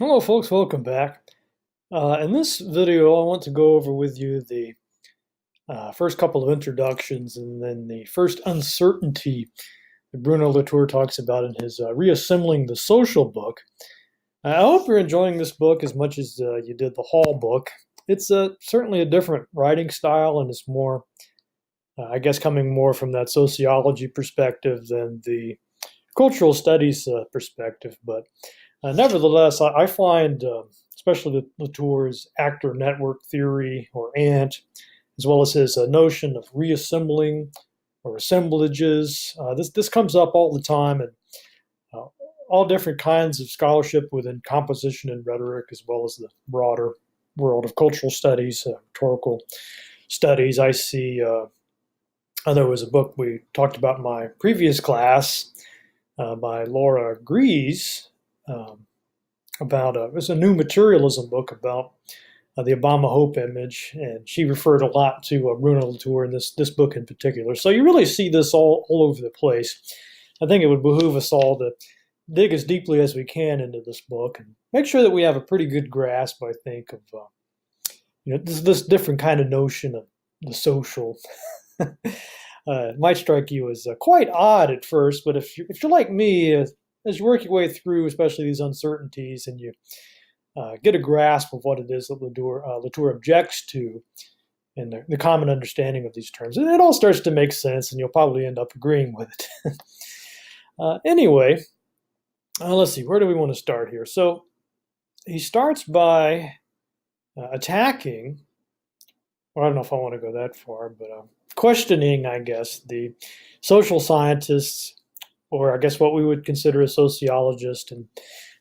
Hello folks, welcome back. In this video I want to go over with you the first couple of introductions and then the first uncertainty that Bruno Latour talks about in his Reassembling the Social book. I hope you're enjoying this book as much as you did the Hall book. It's certainly a different writing style, and it's more, I guess, coming more from that sociology perspective than the cultural studies perspective, but nevertheless, I find, especially Latour's actor network theory, or ANT, as well as his notion of reassembling or assemblages, this comes up all the time, and uh, all different kinds of scholarship within composition and rhetoric, as well as the broader world of cultural studies, rhetorical studies. I see. There was a book we talked about in my previous class by Laura Grease, about it's a new materialism book about the Obama hope image, and she referred a lot to Bruno Latour in this book in particular. So you really see this all over the place. I think it would behoove us all to dig as deeply as we can into this book and make sure that we have a pretty good grasp, I think, of this different kind of notion of the social. It might strike you as quite odd at first, but if you're like me, as you work your way through, especially these uncertainties, and you get a grasp of what it is that Latour objects to, and the common understanding of these terms, and it all starts to make sense, and you'll probably end up agreeing with it. Anyway, let's see, where do we want to start here? So he starts by attacking, well, I don't know if I want to go that far, but questioning, I guess, the social scientists, or I guess what we would consider a sociologist, and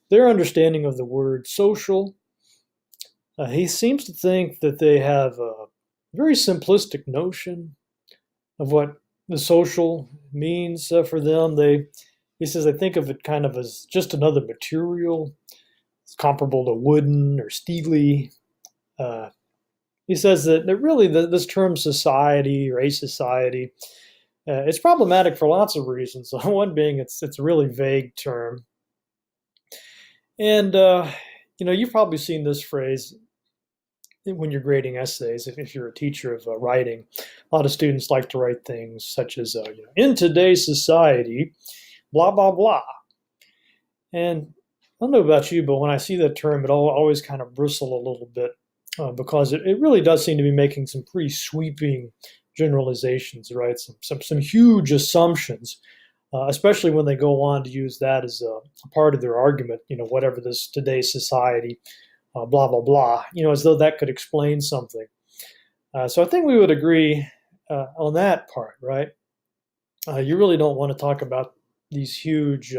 their understanding of the word social. He seems to think that they have a very simplistic notion of what the social means for them. He says they think of it kind of as just another material. It's comparable to wooden or steely. He says that really this term society or a society, it's problematic for lots of reasons. One being it's a really vague term. And, you've probably seen this phrase when you're grading essays, if you're a teacher of writing. A lot of students like to write things such as, in today's society, blah, blah, blah. And I don't know about you, but when I see that term, it always kind of bristle a little bit because it really does seem to be making some pretty sweeping generalizations, right? Some huge assumptions, especially when they go on to use that as a part of their argument, whatever this today's society, blah, blah, blah, as though that could explain something. So I think we would agree on that part, right? You really don't want to talk about these huge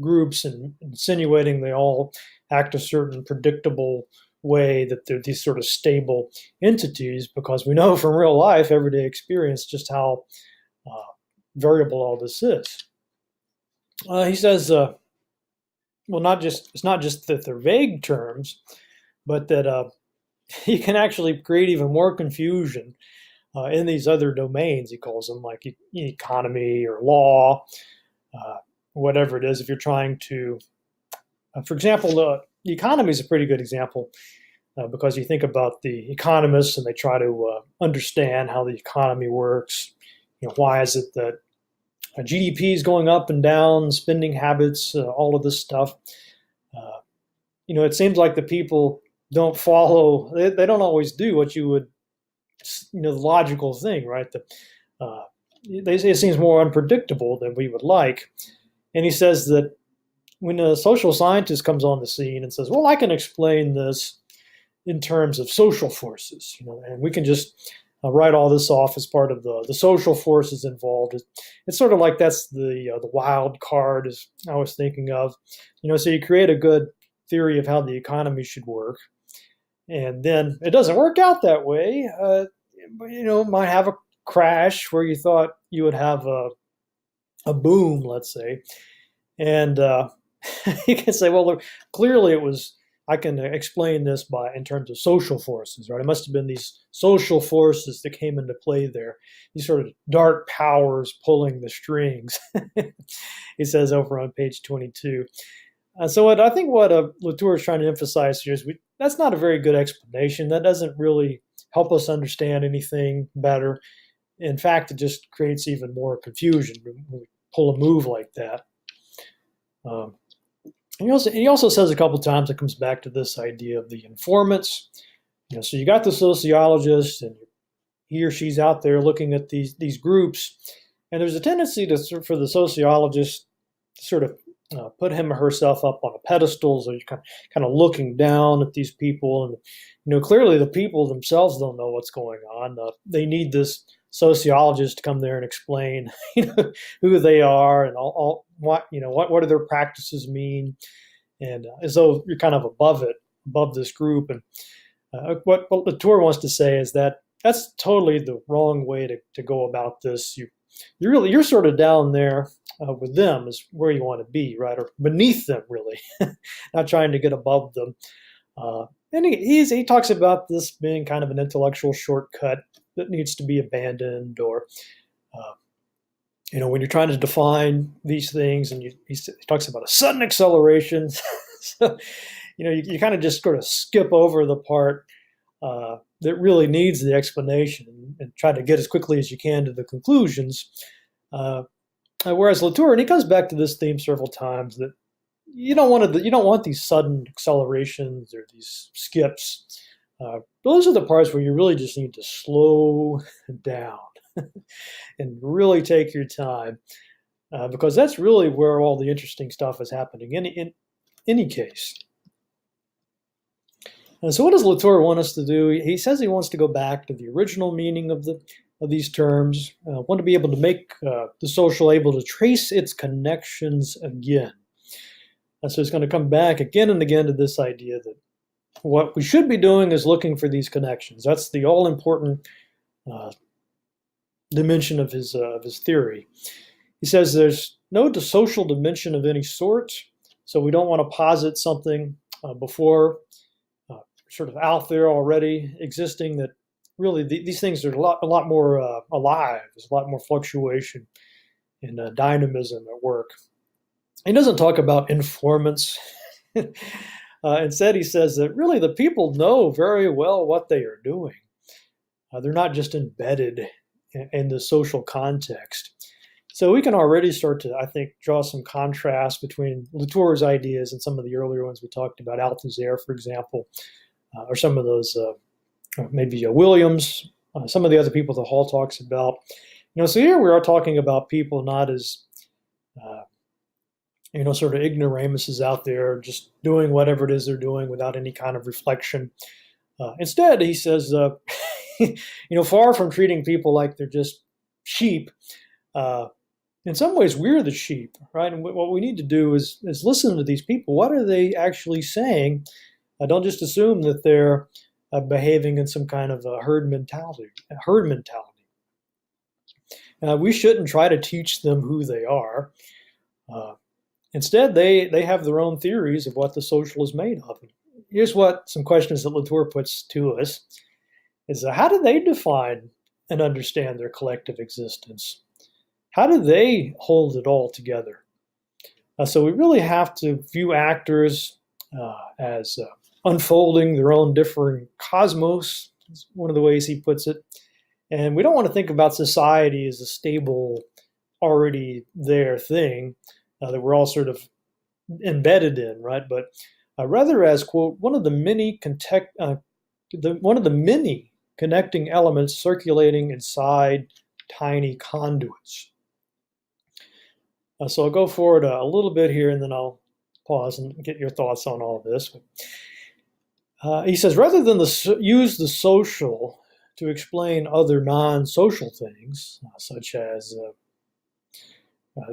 groups and insinuating they all act a certain predictable way, that they're these sort of stable entities, because we know from real life, everyday experience, just how variable all this is. He says, well, it's not just that they're vague terms, but that you can actually create even more confusion in these other domains, he calls them, like economy or law, whatever it is. If you're trying to, for example, the economy is a pretty good example, because you think about the economists and they try to understand how the economy works. Why is it that GDP is going up and down, spending habits, all of this stuff. It seems like the people don't follow, they don't always do what you would, the logical thing, right? It seems more unpredictable than we would like. And he says that when a social scientist comes on the scene and says, well, I can explain this in terms of social forces, and we can just write all this off as part of the social forces involved. It's sort of like that's the wild card, as I was thinking of. So you create a good theory of how the economy should work, and then it doesn't work out that way. Might have a crash where you thought you would have a boom, let's say, and you can say, well, look, clearly it was. I can explain this in terms of social forces, right? It must have been these social forces that came into play there, these sort of dark powers pulling the strings. He says over on page 22. I think what Latour is trying to emphasize here is that's not a very good explanation. That doesn't really help us understand anything better. In fact, it just creates even more confusion when we pull a move like that. Um, he also says a couple times, it comes back to this idea of the informants. So you got the sociologist, and he or she's out there looking at these groups, and there's a tendency for the sociologist to sort of put him or herself up on a pedestal, so you're kind of looking down at these people, and clearly the people themselves don't know what's going on. They need this sociologist to come there and explain, who they are and all what what do their practices mean, and as though you're kind of above this group. And what Latour wants to say is that that's totally the wrong way to go about this. You're sort of down there with them is where you want to be, right, or beneath them, really, not trying to get above them. And he talks about this being kind of an intellectual shortcut that needs to be abandoned, or when you're trying to define these things, and he talks about a sudden acceleration. So, you kind of just sort of skip over the part that really needs the explanation and try to get as quickly as you can to the conclusions. Whereas Latour, and he comes back to this theme several times, that you don't want these sudden accelerations or these skips. Those are the parts where you really just need to slow down and really take your time, because that's really where all the interesting stuff is happening in any case. And so what does Latour want us to do? He says he wants to go back to the original meaning of these terms, want to be able to make the social able to trace its connections again. And so he's going to come back again and again to this idea that what we should be doing is looking for these connections. That's the all-important dimension of his theory. He says there's no social dimension of any sort, so we don't want to posit something before sort of out there already existing, that really these things are a lot more alive. There's a lot more fluctuation and dynamism at work. He doesn't talk about informants. Instead, he says that really the people know very well what they are doing. They're not just embedded in the social context. So we can already start to, I think, draw some contrast between Latour's ideas and some of the earlier ones we talked about, Althusser, for example, or some of those, maybe Williams, some of the other people that Hall talks about. So here we are talking about people not as, sort of ignoramuses out there just doing whatever it is they're doing without any kind of reflection. Instead, he says, far from treating people like they're just sheep, in some ways we're the sheep, right? And what we need to do is listen to these people. What are they actually saying? Don't just assume that they're behaving in some kind of a herd mentality. We shouldn't try to teach them who they are. Instead, they have their own theories of what the social is made of. Here's some questions that Latour puts to us: is how do they define and understand their collective existence? How do they hold it all together? So we really have to view actors as unfolding their own differing cosmos, is one of the ways he puts it. And we don't want to think about society as a stable, already there thing that we're all sort of embedded in, right? But rather as, quote, one of the many connecting elements circulating inside tiny conduits. So I'll go forward a little bit here, and then I'll pause and get your thoughts on all of this. He says, rather than use the social to explain other non-social things, such as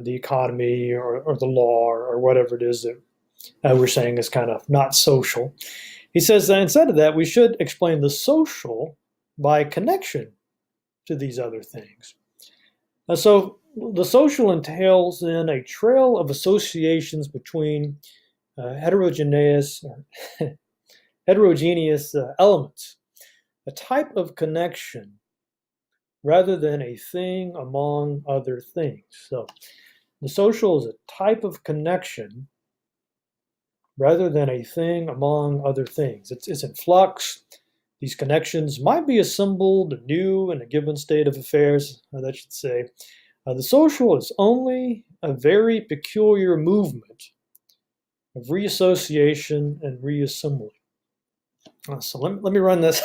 the economy or the law or whatever it is that we're saying is kind of not social, he says that instead of that, we should explain the social by connection to these other things. So the social entails then a trail of associations between heterogeneous elements, a type of connection rather than a thing among other things. So the social is a type of connection rather than a thing among other things. It's in flux. These connections might be assembled anew in a given state of affairs, that should say. The social is only a very peculiar movement of reassociation and reassembly. So let me run this,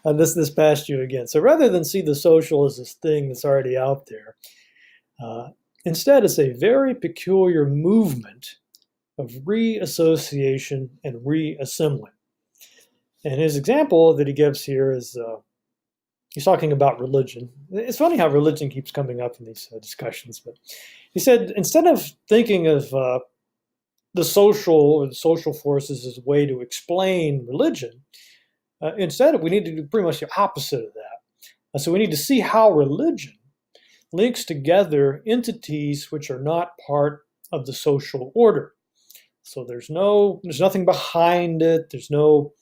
this past you again. So rather than see the social as this thing that's already out there, instead it's a very peculiar movement of reassociation and reassembly. And his example that he gives here is he's talking about religion. It's funny how religion keeps coming up in these discussions, but he said instead of thinking of the social or the social forces as a way to explain religion, instead we need to do pretty much the opposite of that. So we need to see how religion links together entities which are not part of the social order. So there's nothing behind it. There's no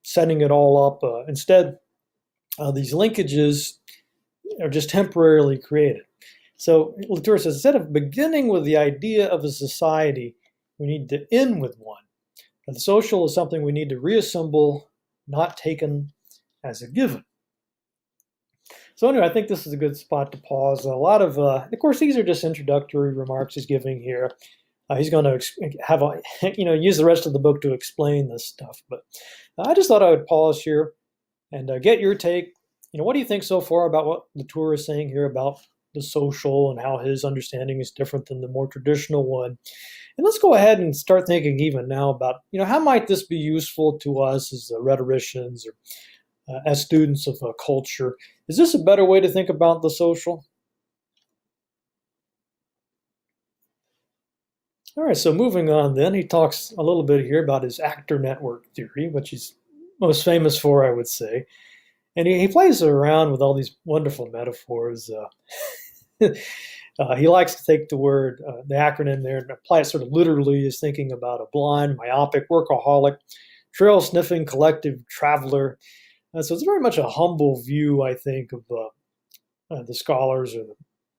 setting it all up. Instead, these linkages are just temporarily created. So Latour says, instead of beginning with the idea of a society, we need to end with one. And the social is something we need to reassemble, not taken as a given. So anyway, I think this is a good spot to pause. A lot of course, these are just introductory remarks he's giving here. He's going to have use the rest of the book to explain this stuff. But I just thought I would pause here and get your take. What do you think so far about what Latour is saying here about the social and how his understanding is different than the more traditional one? And let's go ahead and start thinking even now about, how might this be useful to us as rhetoricians or as students of culture? Is this a better way to think about the social? All right, so moving on then, he talks a little bit here about his actor network theory, which he's most famous for, I would say. And he plays around with all these wonderful metaphors. He likes to take the acronym there, and apply it sort of literally as thinking about a blind, myopic, workaholic, trail-sniffing collective traveler. So it's very much a humble view, I think, of the scholars or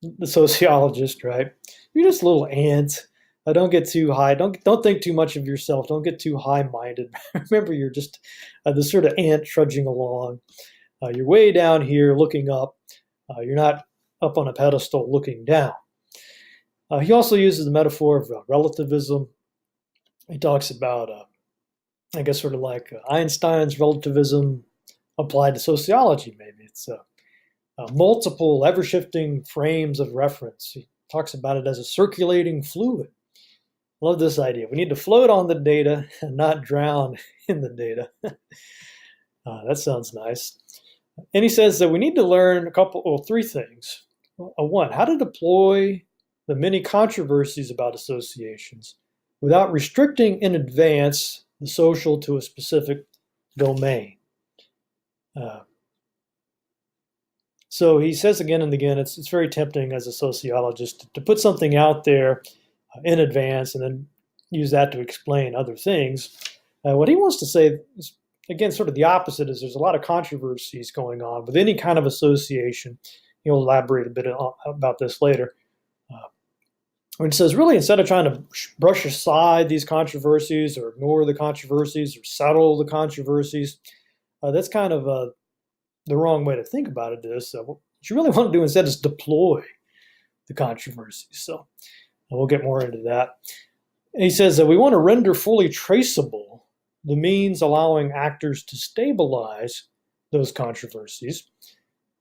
the sociologist, right? You're just a little ant. Don't get too high. Don't think too much of yourself. Don't get too high-minded. Remember, you're just this sort of ant trudging along. You're way down here looking up. You're not up on a pedestal looking down. He also uses the metaphor of relativism. He talks about, I guess, sort of like Einstein's relativism applied to sociology, maybe. It's multiple, ever-shifting frames of reference. He talks about it as a circulating fluid. Love this idea. We need to float on the data and not drown in the data. That sounds nice. And he says that we need to learn three things. One, how to deploy the many controversies about associations without restricting in advance the social to a specific domain. So he says again and again, it's very tempting as a sociologist to put something out there in advance and then use that to explain other things. What he wants to say is, again, sort of the opposite, is there's a lot of controversies going on with any kind of association. He'll elaborate a bit about this later. When he says, really, instead of trying to brush aside these controversies or ignore the controversies or settle the controversies, that's kind of the wrong way to think about it. What you really want to do instead is deploy the controversies. So we'll get more into that. And he says that we want to render fully traceable the means allowing actors to stabilize those controversies.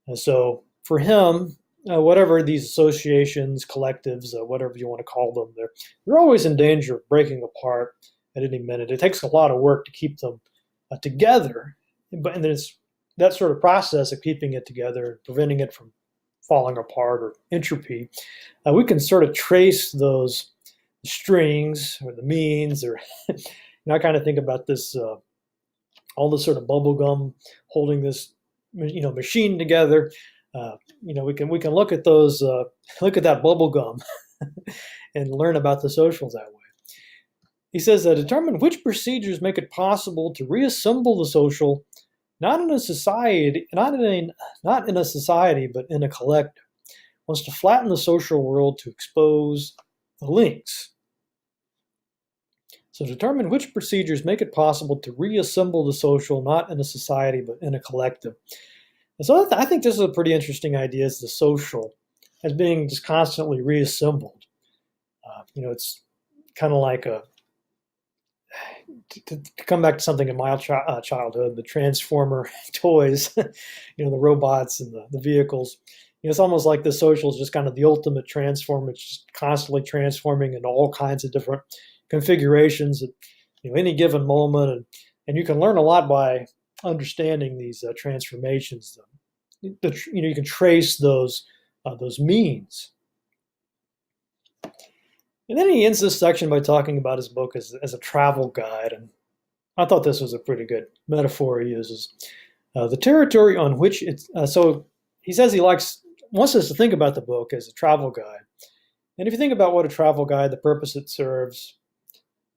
And so for him, whatever these associations, collectives, whatever you want to call them, they're always in danger of breaking apart at any minute. It takes a lot of work to keep them together, and then it's that sort of process of keeping it together, preventing it from falling apart or entropy. We can sort of trace those strings or the means, or I kind of think about this, all this sort of bubble gum holding this, machine together. We can look at those, look at that bubble gum, and learn about the social that way. He says that determine which procedures make it possible to reassemble the social, not in a society, but in a collective. Wants to flatten the social world to expose the links. So determine which procedures make it possible to reassemble the social, not in a society, but in a collective. And so I think this is a pretty interesting idea, is the social as being just constantly reassembled. It's kind of like to come back to something in my childhood, the Transformer toys, the robots and the vehicles. It's almost like the social is just kind of the ultimate transform. It's just constantly transforming into all kinds of different configurations at any given moment, and you can learn a lot by understanding these transformations. You can trace those means. And then he ends this section by talking about his book as a travel guide, and I thought this was a pretty good metaphor he uses. The territory on which it's so he says he wants us to think about the book as a travel guide. And if you think about what a travel guide, the purpose it serves,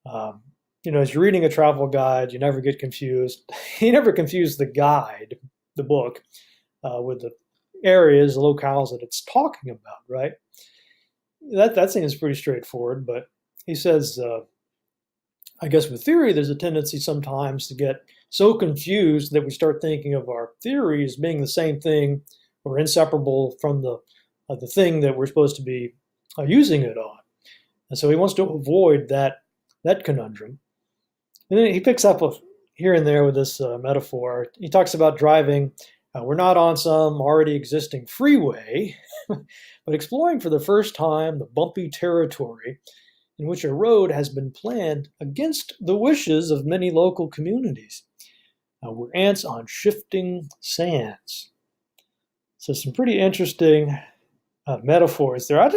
as you're reading a travel guide, you never get confused. You never confuse the guide, the book, with the areas, the locales that it's talking about, right? That seems pretty straightforward, but he says, I guess with theory, there's a tendency sometimes to get so confused that we start thinking of our theory as being the same thing or inseparable from the thing that we're supposed to be using it on. And so he wants to avoid that conundrum. And then he picks up here and there with this metaphor. He talks about driving. We're not on some already existing freeway, but exploring for the first time the bumpy territory in which a road has been planned against the wishes of many local communities. We're ants on shifting sands. So some pretty interesting metaphors there. I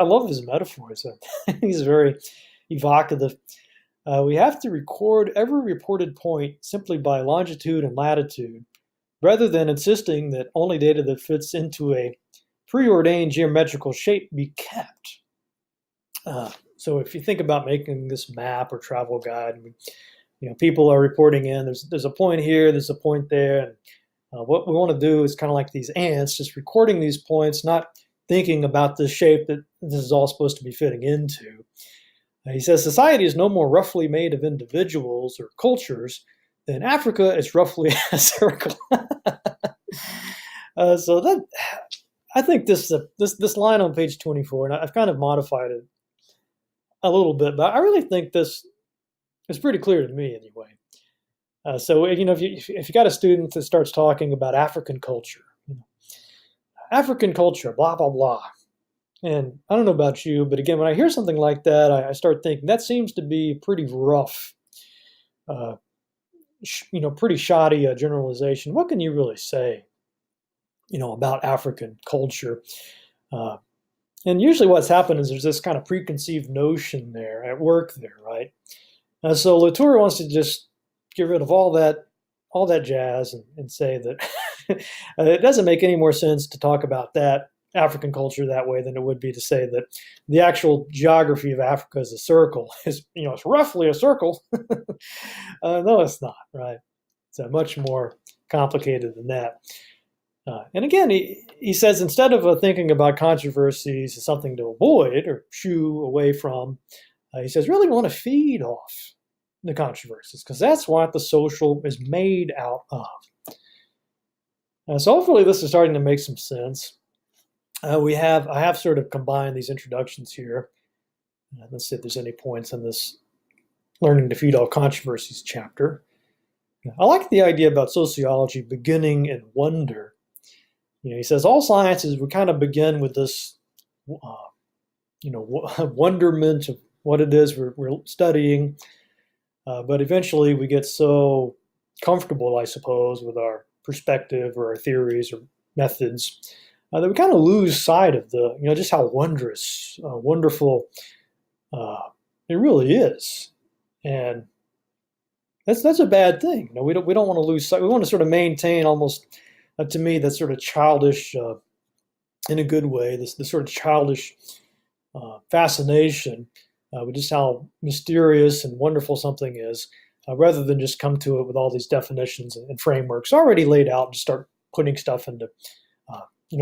love his metaphors. He's very evocative. We have to record every reported point simply by longitude and latitude, rather than insisting that only data that fits into a preordained geometrical shape be kept. So if you think about making this map or travel guide, people are reporting in, there's a point here, there's a point there, and what we want to do is kind of like these ants, just recording these points, not thinking about the shape that this is all supposed to be fitting into. He says society is no more roughly made of individuals or cultures than Africa is roughly a circle. So that I think this line on page 24, and I've kind of modified it a little bit, but I really think this is pretty clear to me anyway. So if you got a student that starts talking about African culture, African culture, blah blah blah, and I don't know about you, but again, when I hear something like that, I start thinking that seems to be pretty rough, pretty shoddy generalization. What can you really say, about African culture? And usually what's happened is there's this kind of preconceived notion there at work there, right? So Latour wants to just get rid of all that jazz and say that it doesn't make any more sense to talk about that African culture that way than it would be to say that the actual geography of Africa is a circle. It's roughly a circle. No, it's not, right? It's much more complicated than that. And again, he says instead of thinking about controversies as something to avoid or shoo away from, he says really want to feed off the controversies because that's what the social is made out of. So hopefully this is starting to make some sense. I have sort of combined these introductions here. Let's see if there's any points in this Learning to Feed Off Controversies chapter. I like the idea about sociology beginning in wonder. He says all sciences would kind of begin with this, wonderment of what it is we're studying, but eventually we get so comfortable, I suppose, with our perspective or our theories or methods that we kind of lose sight of just how wondrous, wonderful it really is, and that's a bad thing. We don't want to lose sight. We want to sort of maintain almost. To me, that's sort of childish, in a good way, this sort of childish fascination with just how mysterious and wonderful something is, rather than just come to it with all these definitions and frameworks already laid out and start putting stuff into,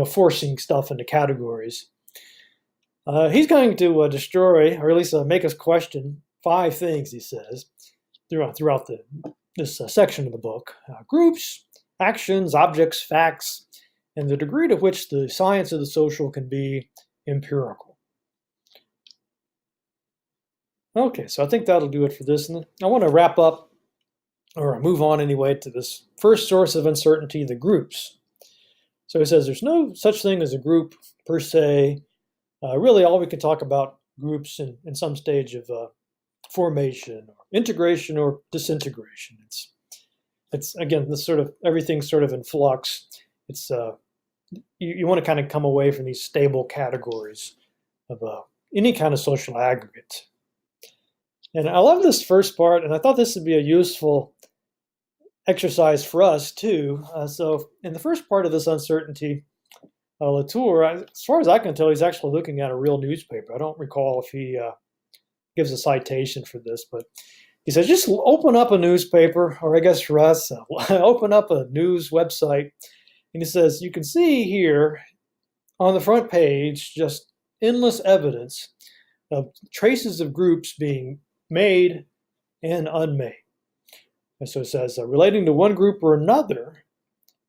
forcing stuff into categories. He's going to destroy, or at least make us question 5 things, he says, throughout this section of the book. Groups, actions, objects, facts, and the degree to which the science of the social can be empirical. Okay, so I think that'll do it for this. And I want to wrap up, or move on anyway, to this first source of uncertainty, the groups. So he says there's no such thing as a group per se. Really, all we can talk about groups in some stage of formation, or integration, or disintegration. It's again, this sort of everything's sort of in flux. It's you want to kind of come away from these stable categories of any kind of social aggregate. And I love this first part, and I thought this would be a useful exercise for us too. So in the first part of this uncertainty, Latour, as far as I can tell, he's actually looking at a real newspaper. I don't recall if he gives a citation for this, but he says just open up a newspaper, or I guess for us, open up a news website, and he says you can see here on the front page just endless evidence of traces of groups being made and unmade. And so it says relating to one group or another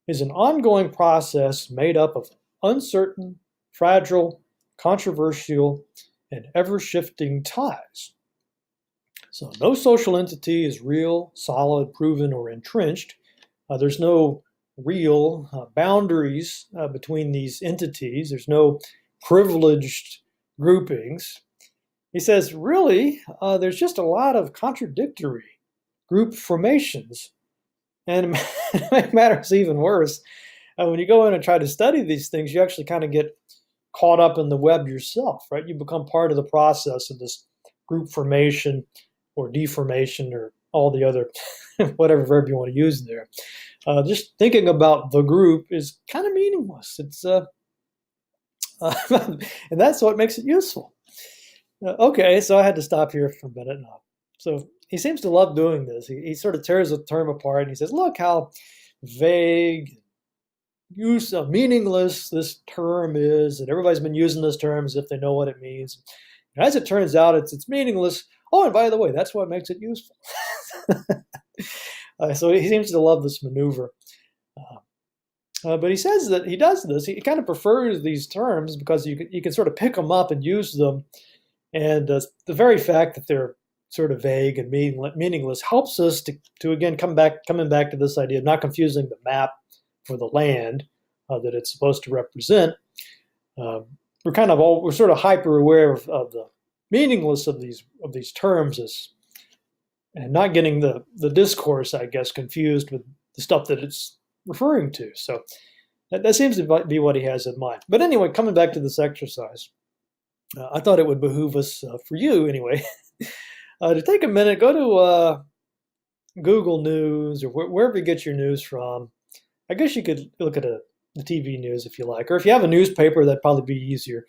is an ongoing process made up of uncertain, fragile, controversial, and ever-shifting ties. So no social entity is real, solid, proven, or entrenched. There's no real boundaries between these entities. There's no privileged groupings. He says, really, there's just a lot of contradictory group formations. And to make matters even worse, when you go in and try to study these things, you actually kind of get caught up in the web yourself, right? You become part of the process of this group formation or deformation or all the other, whatever verb you want to use there. Just thinking about the group is kind of meaningless. It's and that's what makes it useful. Okay, so I had to stop here for a minute now. So he seems to love doing this. He sort of tears the term apart and he says, look how vague, meaningless this term is, and everybody's been using this term as if they know what it means. And as it turns out, it's meaningless. Oh, and by the way, that's what makes it useful. So he seems to love this maneuver. But he says that he does this. He kind of prefers these terms because you can sort of pick them up and use them. And the very fact that they're sort of vague and meaningless helps us to again coming back to this idea of not confusing the map for the land that it's supposed to represent. We're sort of hyper aware of the meaningless of these terms and not getting the discourse, I guess, confused with the stuff that it's referring to. So that seems to be what he has in mind. But anyway, coming back to this exercise, I thought it would behoove us, for you anyway, to take a minute, go to Google News or wherever you get your news from. I guess you could look at the TV news if you like, or if you have a newspaper, that'd probably be easier.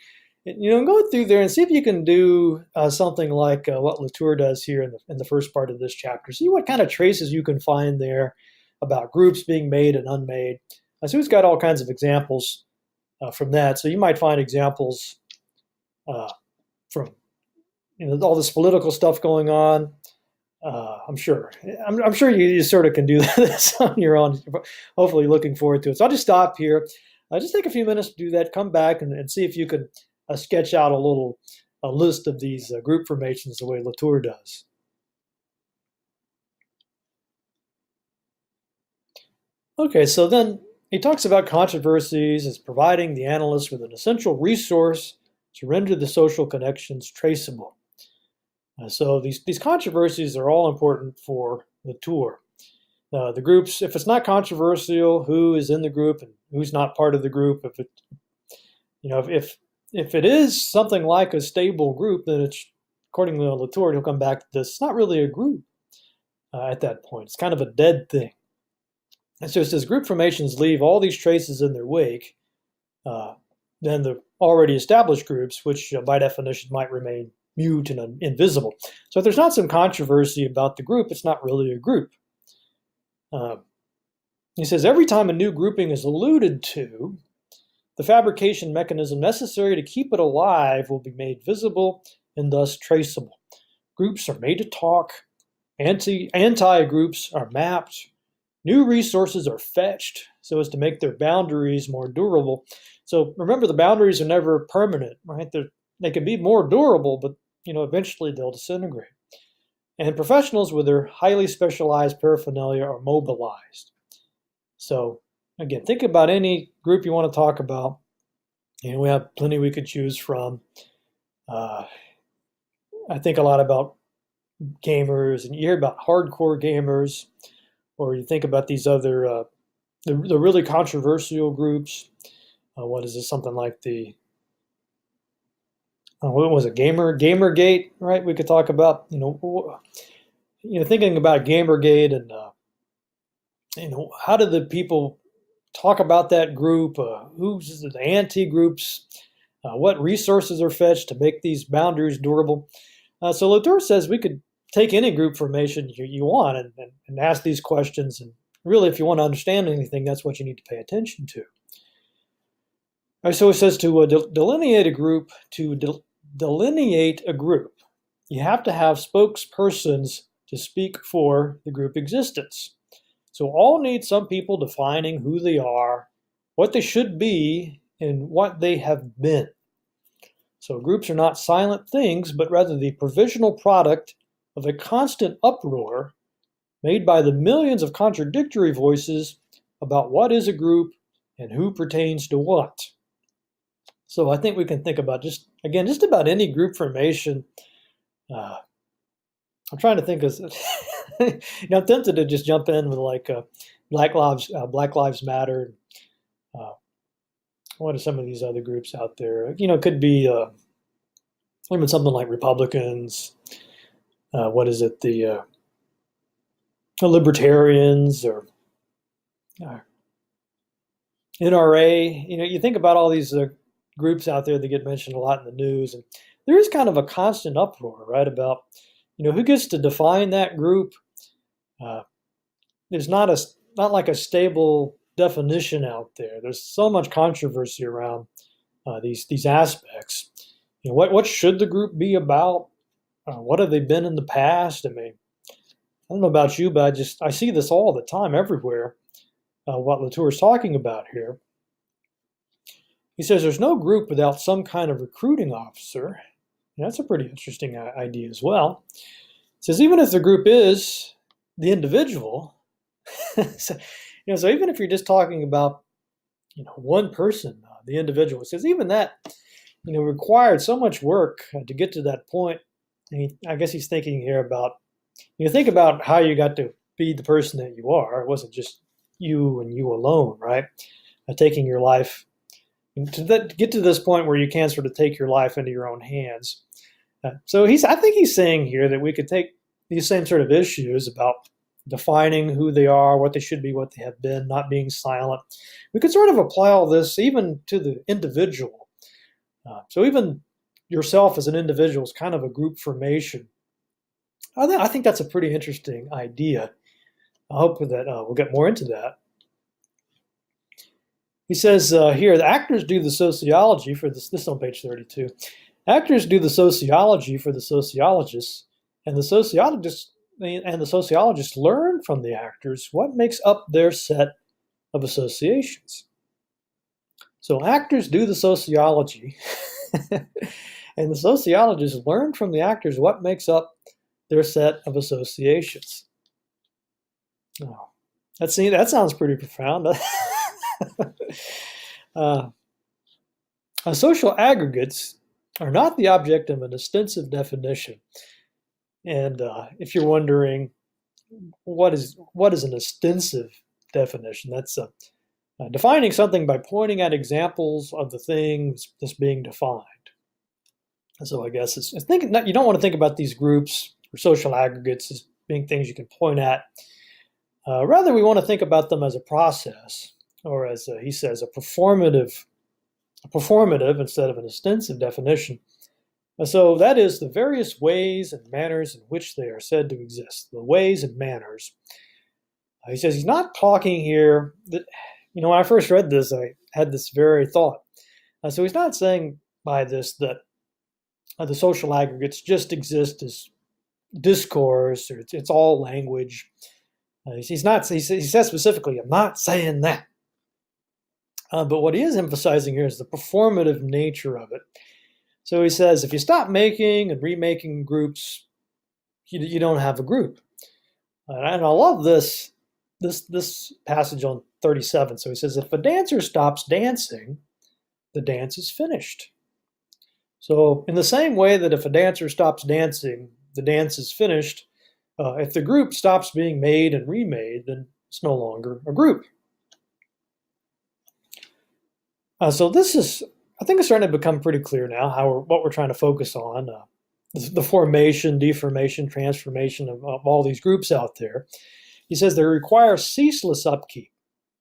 And, go through there and see if you can do something like what Latour does here in the first part of this chapter. See what kind of traces you can find there about groups being made and unmade. So he's got all kinds of examples from that. So you might find examples from all this political stuff going on. I'm sure you sort of can do this on your own. Hopefully, looking forward to it. So I'll just stop here. Just take a few minutes to do that. Come back and see if you can sketch out a list of these group formations the way Latour does. Okay, so then he talks about controversies as providing the analyst with an essential resource to render the social connections traceable. So these controversies are all important for Latour. The groups, if it's not controversial, who is in the group and who's not part of the group. If it is something like a stable group, then it's, according to Latour, he'll come back to this, it's not really a group at that point. It's kind of a dead thing. And so it says group formations leave all these traces in their wake, then the already established groups, which by definition might remain mute and invisible. So if there's not some controversy about the group, it's not really a group. He says every time a new grouping is alluded to, the fabrication mechanism necessary to keep it alive will be made visible and thus traceable. Groups are made to talk. Anti-groups are mapped. New resources are fetched so as to make their boundaries more durable. So remember, the boundaries are never permanent, right? They can be more durable, but eventually they'll disintegrate. And professionals with their highly specialized paraphernalia are mobilized. So again, think about any group you want to talk about. We have plenty we could choose from. I think a lot about gamers, and you hear about hardcore gamers, or you think about these other the really controversial groups. What is this? Something like the what was it? Gamergate, right? We could talk about thinking about Gamergate, and how did the people talk about that group? Who's the anti-groups? What resources are fetched to make these boundaries durable? So Latour says we could take any group formation you want and ask these questions. And really, if you want to understand anything, that's what you need to pay attention to. All right, so it says to delineate a group, you have to have spokespersons to speak for the group existence. So all need some people defining who they are, what they should be, and what they have been. So groups are not silent things, but rather the provisional product of a constant uproar made by the millions of contradictory voices about what is a group and who pertains to what. So I think we can think about just about any group formation. I'm trying to think of, I'm tempted to just jump in with like Black Lives Matter. What are some of these other groups out there? It could be even something like Republicans. What is it? The Libertarians or NRA. You think about all these groups out there that get mentioned a lot in the news, and there is kind of a constant uproar, right, about who gets to define that group. There's not like a stable definition out there. There's so much controversy around these aspects. What should the group be about? What have they been in the past? I mean, I don't know about you, but I see this all the time, everywhere. What Latour is talking about here. He says there's no group without some kind of recruiting officer. That's a pretty interesting idea as well. He says even if the group is the individual, so even if you're just talking about one person, the individual, he says even that required so much work to get to that point. And I guess he's thinking here about think about how you got to be the person that you are. It wasn't just you and you alone, right? Taking your life to get to this point where you can sort of take your life into your own hands. So I think he's saying here that we could take these same sort of issues about defining who they are, what they should be, what they have been, not being silent. We could sort of apply all this even to the individual. So even yourself as an individual is kind of a group formation. I think that's a pretty interesting idea. I hope that we'll get more into that. He says here, the actors do the sociology for this. This is on page 32. Actors do the sociology for the sociologists, and the sociologists learn from the actors what makes up their set of associations. So actors do the sociology, and the sociologists learn from the actors what makes up their set of associations. Oh, that sounds pretty profound. Social aggregates are not the object of an extensive definition. And if you're wondering what is an extensive definition, that's defining something by pointing at examples of the things that's being defined. So I guess it's thinking that you don't want to think about these groups or social aggregates as being things you can point at. Rather, we want to think about them as a process, or as he says, a performative instead of an extensive definition. So that is the various ways and manners in which they are said to exist. The ways and manners. He says he's not talking here that, when I first read this, I had this very thought. So he's not saying by this that the social aggregates just exist as discourse, or it's all language. He says specifically, I'm not saying that. But what he is emphasizing here is the performative nature of it. So he says, if you stop making and remaking groups, you don't have a group. And I love this passage on 37. So he says, if a dancer stops dancing, the dance is finished. So in the same way that if a dancer stops dancing, the dance is finished, if the group stops being made and remade, then it's no longer a group. So this is, I think it's starting to become pretty clear now what we're trying to focus on, the formation, deformation, transformation of all these groups out there. He says they require ceaseless upkeep.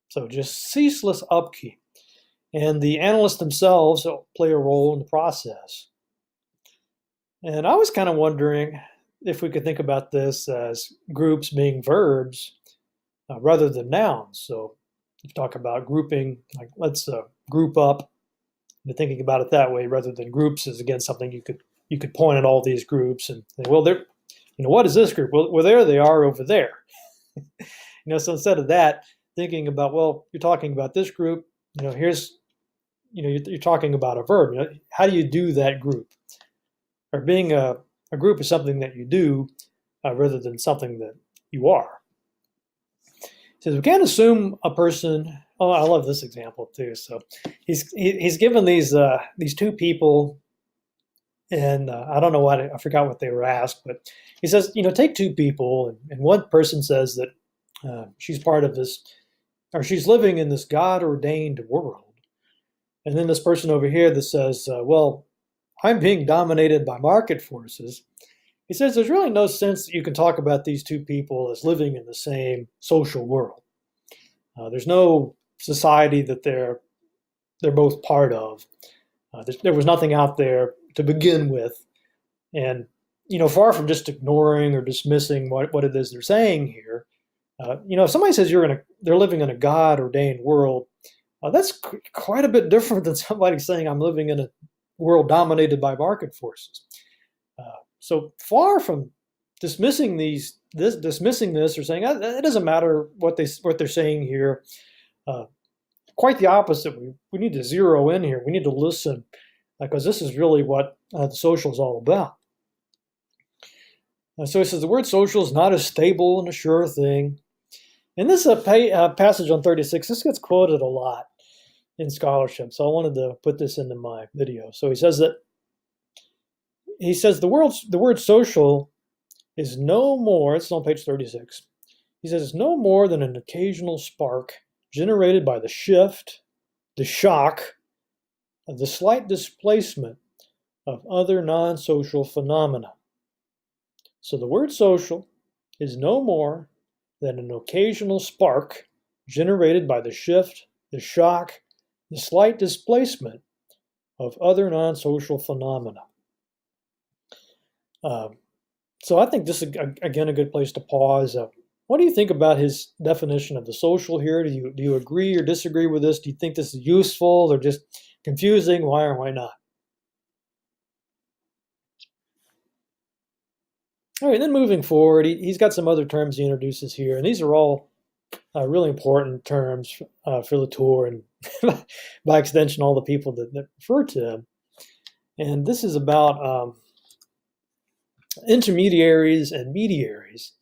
So just ceaseless upkeep. And the analysts themselves play a role in the process. And I was kind of wondering if we could think about this as groups being verbs rather than nouns. So if you talk about grouping, like let's group up, and thinking about it that way rather than groups is again something you could point at all these groups and say, well, they're, what is this group? Well, there they are over there. So instead of that, thinking about, well, you're talking about this group, here's, you're talking about a verb. How do you do that group? Or being a group is something that you do rather than something that you are. He says we can't assume a person. Oh, I love this example too. So he's given these two people, and I don't know what, I forgot what they were asked, but he says, take two people, and one person says that she's part of this, or she's living in this God-ordained world. And then this person over here that says, well, I'm being dominated by market forces. He says there's really no sense that you can talk about these two people as living in the same social world. There's no society that they're both part of. There was nothing out there to begin with. And, far from just ignoring or dismissing what it is they're saying here, if somebody says they're living in a God-ordained world, that's quite a bit different than somebody saying I'm living in a world dominated by market forces. So far from dismissing this or saying it doesn't matter what they're saying here, quite the opposite. We need to zero in here. We need to listen, because this is really what the social is all about. So he says the word social is not a stable and a sure thing. And this passage on 36, this gets quoted a lot in scholarship, so I wanted to put this into my video. So he says the word social is no more, it's on page 36, he says it's no more than an occasional spark generated by the shift, the shock, the slight displacement of other non-social phenomena. So the word social is no more than an occasional spark generated by the shift, the shock, the slight displacement of other non-social phenomena. So I think this is, again, a good place to pause. What do you think about his definition of the social here? Do you agree or disagree with this? Do you think this is useful or just confusing? Why or why not? All right, then moving forward, he's got some other terms he introduces here, and these are all really important terms for Latour and by extension all the people that refer to him. And this is about intermediaries and mediaries.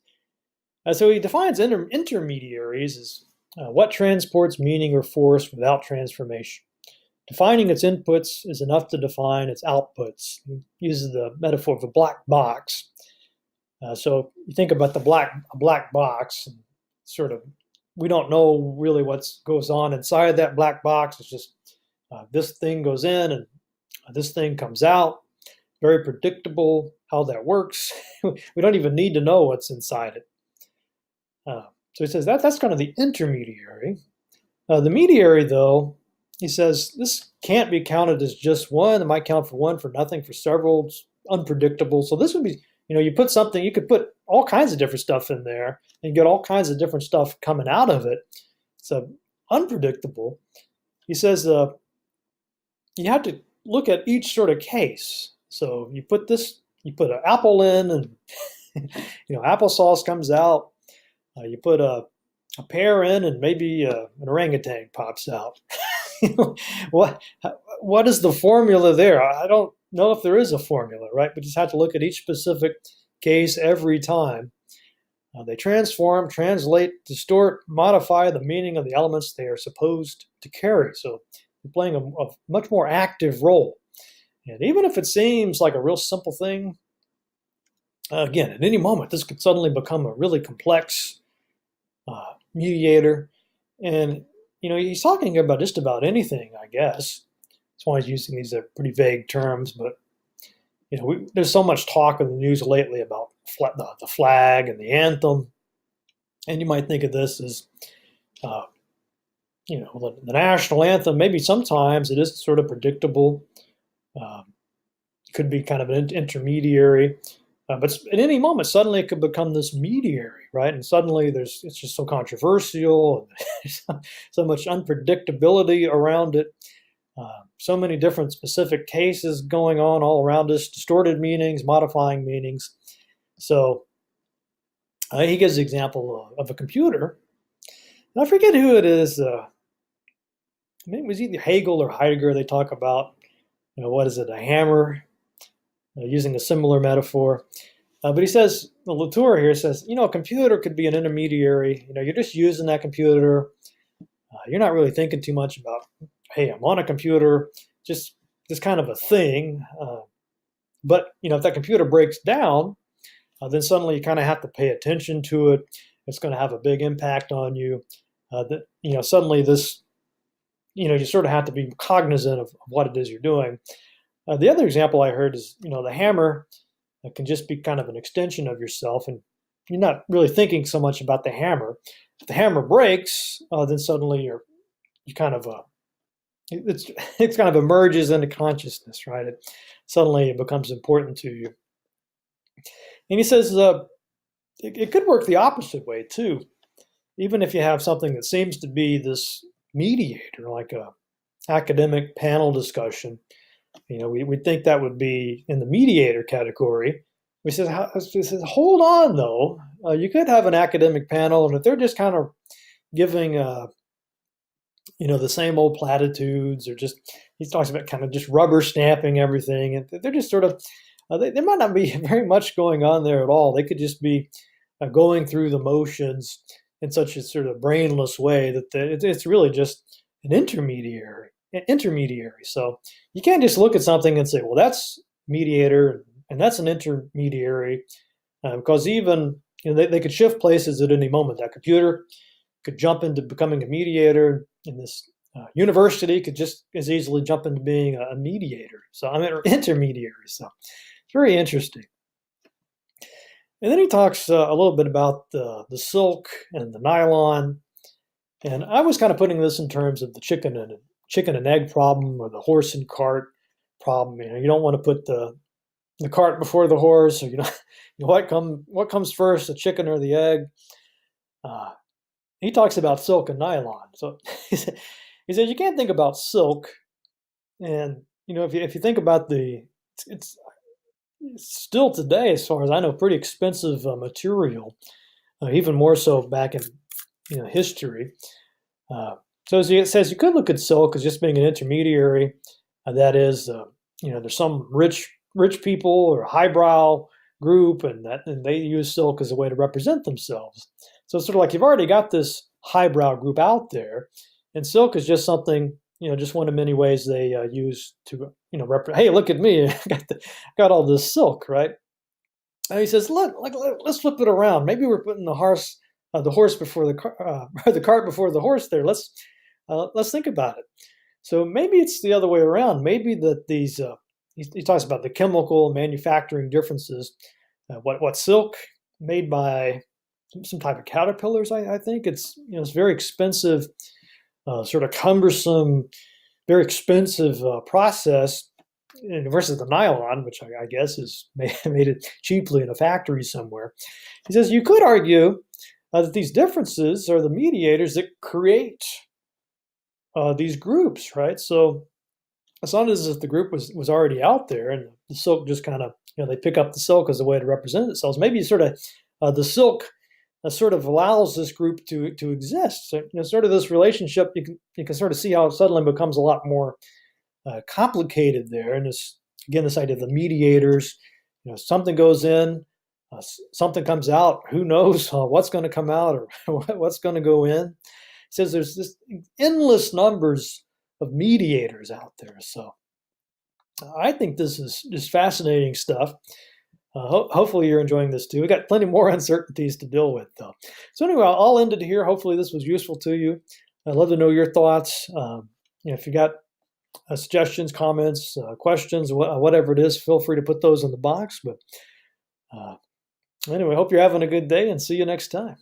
So he defines intermediaries as what transports meaning or force without transformation. Defining its inputs is enough to define its outputs. He uses the metaphor of a black box. So you think about a black box, and sort of, we don't know really what goes on inside that black box. It's just this thing goes in and this thing comes out. Very predictable how that works. We don't even need to know what's inside it. So he says that's kind of the intermediary. The mediary, though, he says this can't be counted as just one. It might count for one, for nothing, for several. It's unpredictable. So this would be, you put something, you could put all kinds of different stuff in there and get all kinds of different stuff coming out of it. It's unpredictable. He says you have to look at each sort of case. So you put an apple in, and Applesauce comes out. You put a pear in, and maybe an orangutan pops out. what what is the formula there? I don't know if there is a formula, right? We just have to look at each specific case every time. They transform, translate, distort, modify the meaning of the elements they are supposed to carry. So they're playing a much more active role. And even if it seems like a real simple thing, again, at any moment, this could suddenly become a really complex mediator. And, he's talking about just about anything, I guess. That's why he's using these pretty vague terms. But, there's so much talk in the news lately about the flag and the anthem. And you might think of this as, the national anthem. Maybe sometimes it is sort of predictable. Could be kind of an intermediary. But at any moment, suddenly it could become this mediary, right? And suddenly it's just so controversial, and so much unpredictability around it. So many different specific cases going on all around us, distorted meanings, modifying meanings. So he gives the example of a computer. And I forget who it is. Maybe it was either Hegel or Heidegger. They talk about, what is it, a hammer, using a similar metaphor. But he says, Latour here says, a computer could be an intermediary. You're just using that computer. You're not really thinking too much about, hey, I'm on a computer, just kind of a thing. But, if that computer breaks down, then suddenly you kind of have to pay attention to it. It's going to have a big impact on you. Suddenly this, you sort of have to be cognizant of what it is you're doing. The other example I heard is, the hammer can just be kind of an extension of yourself, and you're not really thinking so much about the hammer. If the hammer breaks, then suddenly you kind of it kind of emerges into consciousness, right? Suddenly it becomes important to you. And he says it could work the opposite way too. Even if you have something that seems to be this mediator, like a academic panel discussion. We think that would be in the mediator category. We said, hold on, though. You could have an academic panel, and if they're just kind of giving, the same old platitudes, or he talks about kind of just rubber stamping everything, and they're just sort of, there might not be very much going on there at all. They could just be going through the motions in such a sort of brainless way that it's really just an intermediary. So you can't just look at something and say, well, that's mediator and that's an intermediary, because even they could shift places at any moment. That computer could jump into becoming a mediator, and this university could just as easily jump into being a mediator. So or intermediary. So it's very interesting. And then he talks a little bit about the silk and the nylon. And I was kind of putting this in terms of the chicken and egg problem, or the horse and cart problem. You don't want to put the cart before the horse, or what comes first, the chicken or the egg. He talks about silk and nylon. So he says you can't think about silk, and if you think about it's still today, as far as I know, pretty expensive material, even more so back in history. So as it says, you could look at silk as just being an intermediary. That is, there's some rich people or highbrow group, and they use silk as a way to represent themselves. So it's sort of like you've already got this highbrow group out there, and silk is just something, just one of many ways they use to, hey, look at me, I got all this silk, right? And he says, let's flip it around. Maybe we're putting the horse before the cart before the horse there. Let's think about it. So maybe it's the other way around. Maybe that these he talks about the chemical manufacturing differences. What silk made by some type of caterpillars, I think it's very expensive, sort of cumbersome, very expensive process, versus the nylon, which I guess is made it cheaply in a factory somewhere. He says you could argue that these differences are the mediators that create these groups, right? So it's not as if the group was already out there and the silk just kind of they pick up the silk as a way to represent themselves. Maybe sort of the silk sort of allows this group to exist. So, sort of this relationship, you can sort of see how it suddenly becomes a lot more complicated there. And this idea of the mediators, something goes in, something comes out. Who knows what's going to come out or what's going to go in? It says there's this endless numbers of mediators out there. So I think this is just fascinating stuff. Hopefully you're enjoying this too. We got plenty more uncertainties to deal with, though. So anyway, I'll end it here. Hopefully this was useful to you. I'd love to know your thoughts. If you got suggestions, comments, questions, whatever it is, feel free to put those in the box. But anyway, hope you're having a good day, and see you next time.